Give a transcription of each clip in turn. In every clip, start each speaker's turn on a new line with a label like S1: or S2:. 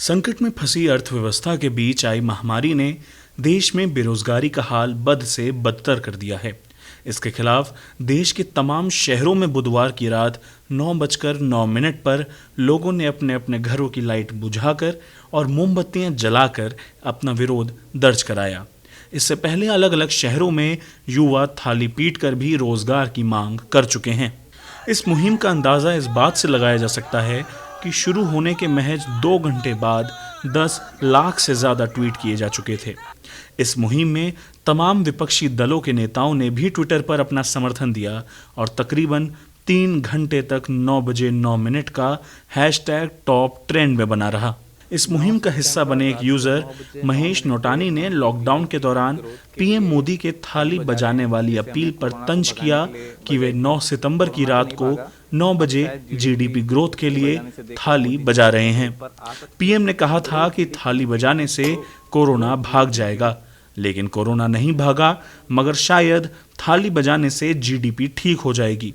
S1: संकट में फंसी अर्थव्यवस्था के बीच आई महामारी ने देश में बेरोजगारी का हाल बद से बदतर कर दिया है। इसके खिलाफ देश के तमाम शहरों में बुधवार की रात 9:09 पर लोगों ने अपने अपने घरों की लाइट बुझाकर और मोमबत्तियां जलाकर अपना विरोध दर्ज कराया। इससे पहले अलग अलग शहरों में युवा थाली पीटकर भी रोजगार की मांग कर चुके हैं। इस मुहिम का अंदाजा इस बात से लगाया जा सकता है कि शुरू होने के महज 2 घंटे बाद 10 लाख से ज्यादा ट्वीट किए जा चुके थे। इस मुहिम में तमाम विपक्षी दलों के नेताओं ने भी ट्विटर पर अपना समर्थन दिया और तकरीबन 3 घंटे तक 9:09 का हैशटैग टॉप ट्रेंड में बना रहा। इस मुहिम का हिस्सा बने एक यूजर महेश नोटानी ने लॉकडाउन के दौरान पीएम मोदी के थाली बजाने वाली अपील पर तंज किया कि वे 9 सितंबर की रात को 9 बजे जीडीपी ग्रोथ के लिए थाली बजा रहे हैं। पीएम ने कहा था कि थाली बजाने से कोरोना भाग जाएगा, लेकिन कोरोना नहीं भागा, मगर शायद थाली बजाने से जीडीपी ठीक हो जाएगी।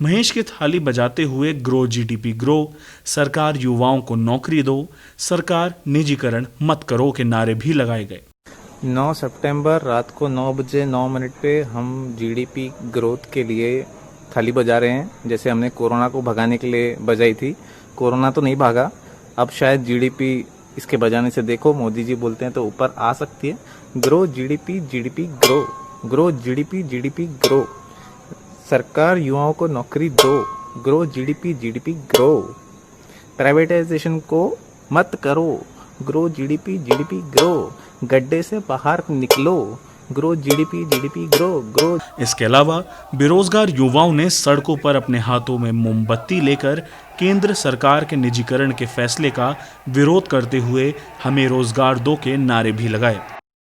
S1: महेश के थाली बजाते हुए ग्रो जीडीपी ग्रो, सरकार युवाओं को नौकरी दो, सरकार निजीकरण मत करो के नारे भी लगाए गए।
S2: 9 सितंबर रात को 9:09 पे हम जीडीपी ग्रोथ के लिए थाली बजा रहे हैं, जैसे हमने कोरोना को भगाने के लिए बजाई थी। कोरोना तो नहीं भागा, अब शायद जीडीपी इसके बजाने से देखो मोदी जी बोलते हैं तो ऊपर आ सकती है। Grow GDP GDP grow, grow GDP GDP grow, सरकार युवाओं को नौकरी दो, grow GDP GDP grow, privatisation को मत करो, ग्रो जीडीपी जीडीपी ग्रो, गड्ढे से बाहर निकलो, grow GDP GDP grow grow.
S1: इसके अलावा बेरोजगार युवाओं ने सड़कों पर अपने हाथों में मोमबत्ती लेकर केंद्र सरकार के निजीकरण के फैसले का विरोध करते हुए हमें रोजगार दो के नारे भी लगाए।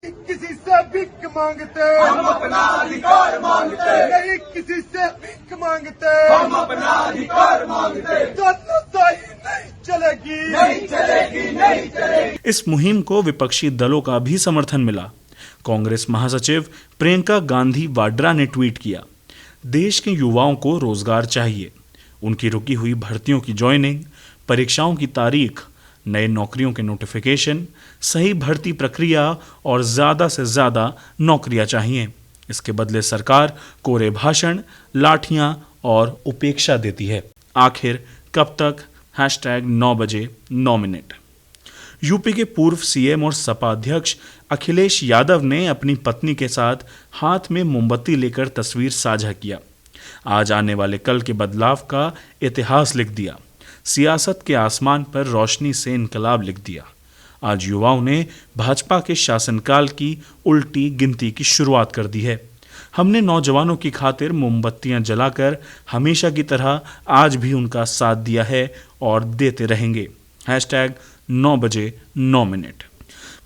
S3: किसी से भिख मांगते हम अपना अधिकार मांगते, नहीं किसी से भिख मांगते हम अपना अधिकार मांगते, तानाशाही नहीं चलेगी, नहीं चलेगी, नहीं चलेगी।
S1: इस मुहिम को विपक्षी दलों का भी समर्थन मिला। कांग्रेस महासचिव प्रियंका गांधी वाड्रा ने ट्वीट किया, देश के युवाओं को रोजगार चाहिए, उनकी रुकी हुई भर्तियों की ज्वाइनिंग, परीक्षाओं की तारीख, नए नौकरियों के नोटिफिकेशन, सही भर्ती प्रक्रिया और ज़्यादा से ज़्यादा नौकरियां चाहिए। इसके बदले सरकार कोरे भाषण, लाठियां और उपेक्षा देती है। आखिर कब तक? हैशटैग 9:09। यूपी के पूर्व सीएम और सपा अध्यक्ष अखिलेश यादव ने अपनी पत्नी के साथ हाथ में मोमबत्ती लेकर तस्वीर साझा किया। आज आने वाले कल के बदलाव का इतिहास लिख दिया, सियासत के आसमान पर रोशनी से इनकलाब लिख दिया। आज युवाओं ने भाजपा के शासनकाल की उल्टी गिनती की शुरुआत कर दी है। हमने नौजवानों की खातिर मोमबत्तियां जलाकर हमेशा की तरह आज भी उनका साथ दिया है और देते रहेंगे। हैशटैग 9:09।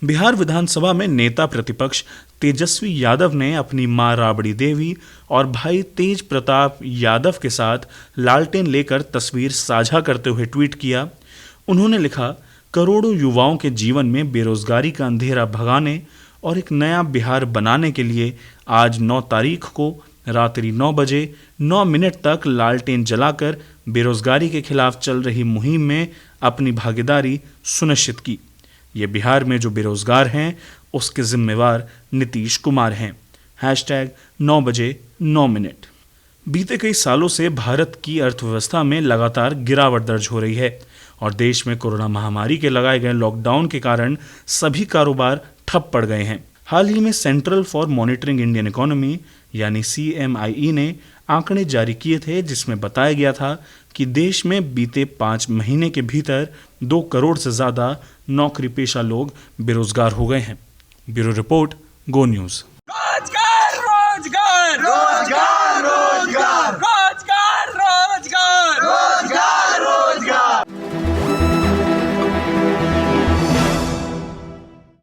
S1: बिहार विधानसभा में नेता प्रतिपक्ष तेजस्वी यादव ने अपनी मां राबड़ी देवी और भाई तेज प्रताप यादव के साथ लालटेन लेकर तस्वीर साझा करते हुए ट्वीट किया। उन्होंने लिखा, करोड़ों युवाओं के जीवन में बेरोजगारी का अंधेरा भगाने और एक नया बिहार बनाने के लिए आज 9 तारीख को रात्रि 9:09 तक लालटेन जलाकर बेरोजगारी के खिलाफ चल रही मुहिम में अपनी भागीदारी सुनिश्चित की। ये बिहार में जो बेरोजगार हैं उसके जिम्मेवार नीतीश कुमार हैं। हैशटैग 9:09। बीते कई सालों से भारत की अर्थव्यवस्था में लगातार गिरावट दर्ज हो रही है और देश में कोरोना महामारी के लगाए गए लॉकडाउन के कारण सभी कारोबार ठप पड़ गए हैं। हाल ही में central for monitoring Indian economy यानी CMIE ने आंकड़े जारी किए थे, जिसमें बताया गया था कि देश में बीते 5 महीने के भीतर 2 करोड़ से ज़्यादा नौकरी पेशा लोग बेरोजगार हो गए हैं। ब्यूरो रिपोर्ट, गो न्यूज़।